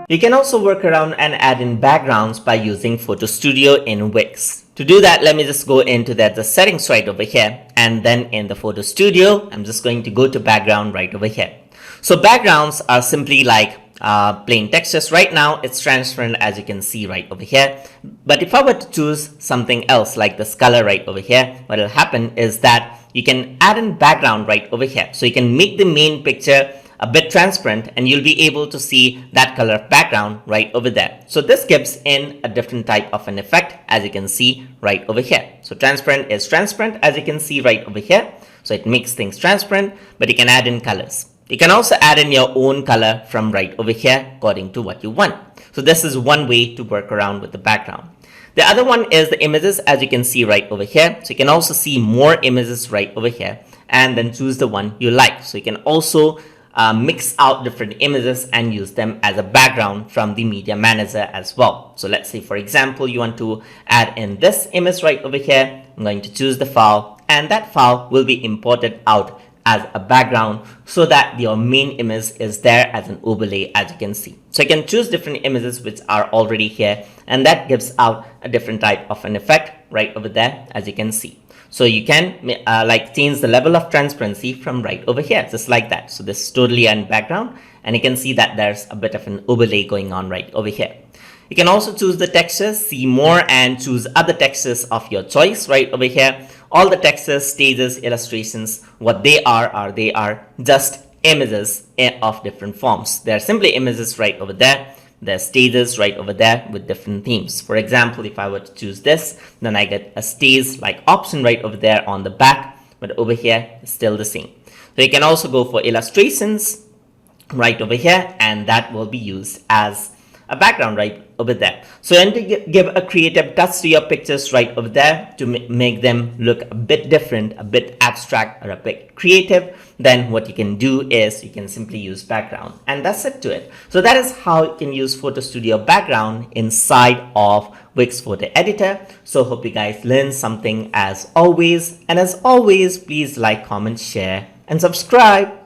You can also work around and add in backgrounds by using Photo Studio in Wix. To do that, let me just go into the settings right over here, and then in the Photo Studio, I'm just going to go to background right over here. So backgrounds are simply like plain textures. Right now it's transparent, as you can see right over here, but if I were to choose something else like this color right over here, what will happen is that you can add in background right over here. So you can make the main picture a bit transparent and you'll be able to see that color of background right over there. So this gives in a different type of an effect, as you can see right over here. So transparent is transparent, as you can see right over here. So it makes things transparent, but you can add in colors. You can also add in your own color from right over here according to what you want. So this is one way to work around with the background. The other one is the images, as you can see right over here. So you can also see more images right over here and then choose the one you like. So you can also mix out different images and use them as a background from the media manager as well. So let's say, for example, you want to add in this image right over here. I'm going to choose the file, and that file will be imported out as a background so that your main image is there as an overlay, as you can see. So you can choose different images which are already here, and that gives out a different type of an effect right over there, as you can see. So you can like change the level of transparency from right over here, just like that. So this is totally in background, and you can see that there's a bit of an overlay going on right over here. You can also choose the textures, see more, and choose other textures of your choice right over here. All the textures, stages, illustrations, what they are just images of different forms. They are simply images right over there. There's stages right over there with different themes. For example, if I were to choose this, then I get a stage like option right over there on the back, but over here it's still the same. So you can also go for illustrations right over here, and that will be used as a background right over there. So you need to give a creative touch to your pictures right over there to make them look a bit different, a bit abstract, or a bit creative. Then what you can do is you can simply use background, and that's it to it. So that is how you can use Photo Studio background inside of Wix Photo Editor. So hope you guys learned something as always, and as always, please like, comment, share, and subscribe.